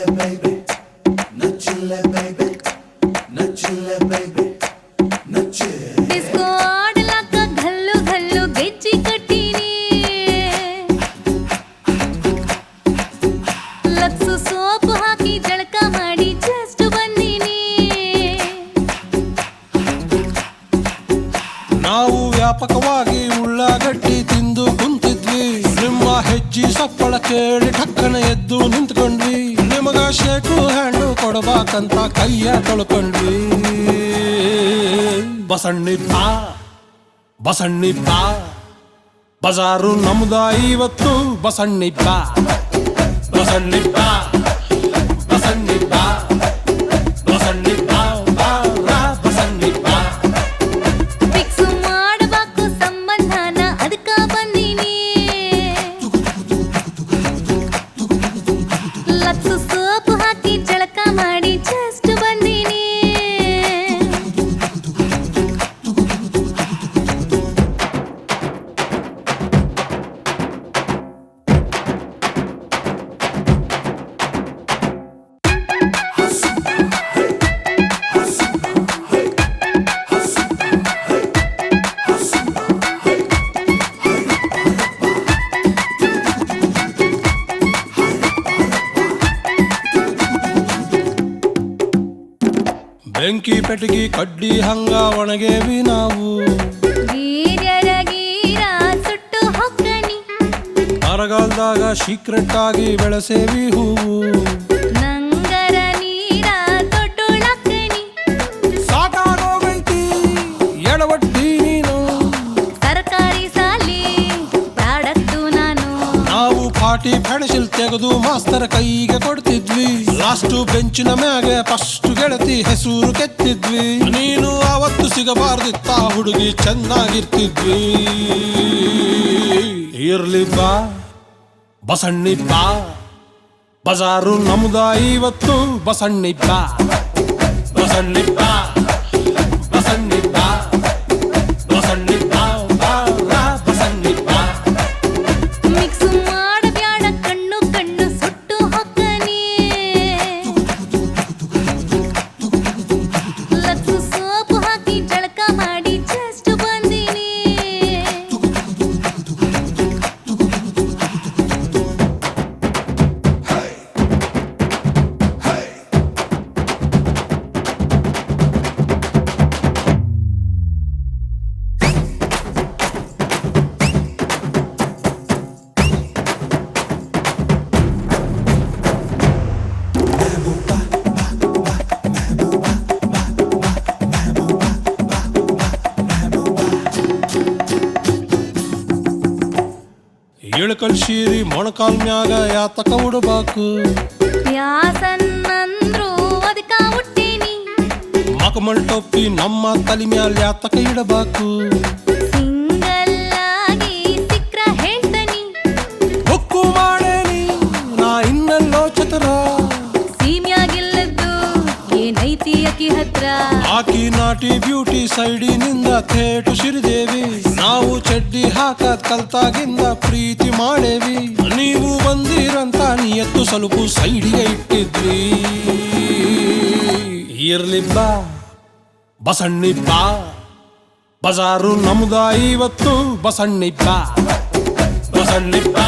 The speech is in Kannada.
baby, nachille baby, nachille baby, nachille. Disco आडलाका घल्लु घल्लु ಗೆಜ್ಜಿ ಕಟ್ಟಿನಿ ಲಕ್ಸು ಸೋಪ್ ಹಾಕಿ ಜಳಕ ಮಾಡಿ ಜಸ್ಟ್ ಬಂದಿನಿ ನಾವು ವ್ಯಾಪಕವಾಗಿ ಉಳ್ಳಾಗಡ್ಡಿ ತಿಂದು ಕುಂತಿದ್ವಿ ನಿಮ್ಮ ಹೆಜ್ಜಿ ಸಪ್ಪಳ ಕೇಳಿ ಠಕ್ಕನ ಎದ್ದು ನಿಂತ್ಕೊಂಡ್ವಿ ನಿಮಗ ಶೇಕು ಹ್ಯಾಂಡು ಕೊಡಬೇಕಂತ ಕೈಯ ತೊಳ್ಕೊಂಡ್ವಿ ಬಸಣ್ಣಿಪ್ಪ ಬಸಣ್ಣಿಪ್ಪ ಬಜಾರು ನಮ್ದ ಇವತ್ತು ಬಸಣ್ಣಿಪ್ಪ ಬಸಣ್ಣಿಪ್ಪ ಬಸಣ್ಣಿಪ್ಪ ಬಸಣ್ಣಿಪ್ಪ ಬಸಣ್ಣಿಪ್ಪ ಫಿಕ್ಸ್ ಮಾಡಬೇಕು ಸಂಬಂಧನ ಅದಕ್ಕ ಬಂದಿನಿ ಲಕ್ಸು ಸೋಪ್ ಹಾಕಿ ಜಳಕ ಮಾಡಿ ಜಸ್ಟ್ ಬಂದಿನಿ ಬೆಂಕಿ ಪೆಟಗಿ ಕಡ್ಡಿ ಹಂಗ ಒಣಗೇವಿ ನಾವು ಗೀರ್ಯರ ಗೀರ ಸುಟ್ಟು ಹೊಕ್ಕನಿ ಬರಗಾಲದಾಗ ಸೀಕ್ರೆಟ್ ಆಗಿ ಬೆಳೆಸೇವಿ ಹೂವು ನಂಗರ ನೀರ ತೊಟ್ಟುಳಕ್ಕನಿ ಸಾಕಾಗೋಗೈತಿ ಎಡವಟ್ಟಿ ನೀನು ಸರ್ಕಾರಿ ಸಾಲಿ ಪ್ರಾಡಕ್ಟು ನಾನು ನಾವು ಪಾಟಿ ಪೆಣಸಿಲ್ ತೆಗೆದು ಮಾಸ್ತರ ಕೈಗೆ ಕೊಡ್ತಿದ್ವಿ ಲಾಸ್ಟ್ ಬೆಂಚಿನ ಮ್ಯಾಗೆ ಫಸ್ಟ್ ಗೆಳತಿ ಹೆಸರು ಕೆತ್ತಿದ್ವಿ ನೀನು ಅವತ್ತು ಸಿಗಬಾರ್ದಿತ್ತ ಹುಡುಗಿ ಚೆನ್ನಾಗಿರ್ತಿದ್ವಿ ಇರ್ಲಿ ಬಾ ಬಸಣ್ಣಿಪ್ಪ ಬಜಾರು ನಮ್ದ ಇವತ್ತು ಬಸಣ್ಣಿಪ್ಪ ಬಸಣ್ಣಿಪ್ಪ ಬಸಣ್ಣಿಪ್ಪ ಬಸಣ್ಣಿಪ್ಪ ಬಸಣ್ಣಿಪ್ಪ ಮಿಕ್ಸ್ ಮಾಡಬ್ಯಾಡ ಕಣ್ಣು ಕಣ್ಣು ಸುಟ್ಟು ಹೊಕ್ಕನಿ ಲಕ್ಸು ಸೋಪ್ ಹಾಕಿ ಜಳಕ ಮಾಡಿ ಜಸ್ಟ್ ಬಂದಿನಿ ಇಳಕಲ್ ಶೀರಿ ಮೊಣಕಾಲ್ ಮ್ಯಾಗ ಯಾತಕ ಉಡಬೇಕು ಯಾಸನ್ನಂದ್ರು ಅದಕ್ಕ ಹುಟ್ಟಿನಿ ಮಕಮಲ್ ಟೊಪ್ಪಿ ನಮ್ಮ ತಲೆ ಮ್ಯಾಲ ಯಾತಕ ಇಡಬೇಕು ಸಿಂಗಲ್ ಆಗಿ ಸಿಕ್ರ ಹೇಳ್ತನಿ ಹುಕ್ಕು ಮಾಡೇನಿ ನಾ ಇನ್ನೆಲ್ಲೋ ಚತರ ಸೀಮ್ಯಾಗಿಲ್ಲದ್ದು ಏನೈತಿ ಅಕಿ ಹತ್ರ ಆಕಿ ನಾಟಿ ಬ್ಯೂಟಿ ಸೈಡಿನಿಂದ ಥೇಟು ಸಿರಿದೇವಿ ನಾವು ಚಡ್ಡಿ ಹಾಕದ್ ಕಲ್ತಾಗಿಂದ ಪ್ರೀತಿ ಮಾಡೇವಿ ನೀವು ಬಂದಿರಂತ ನಿಯತ್ತು ಸ್ವಲ್ಪ ಸೈಡಿಗೆ ಇಟ್ಟಿದ್ವಿ ಇರ್ಲಿಲ್ಲ ಬಸಣ್ಣಿಪ್ಪ ಬಜಾರು ನಮ್ದ ಇವತ್ತು ಬಸಣ್ಣಿಪ್ಪ ಬಸಣ್ಣಿಪ್ಪ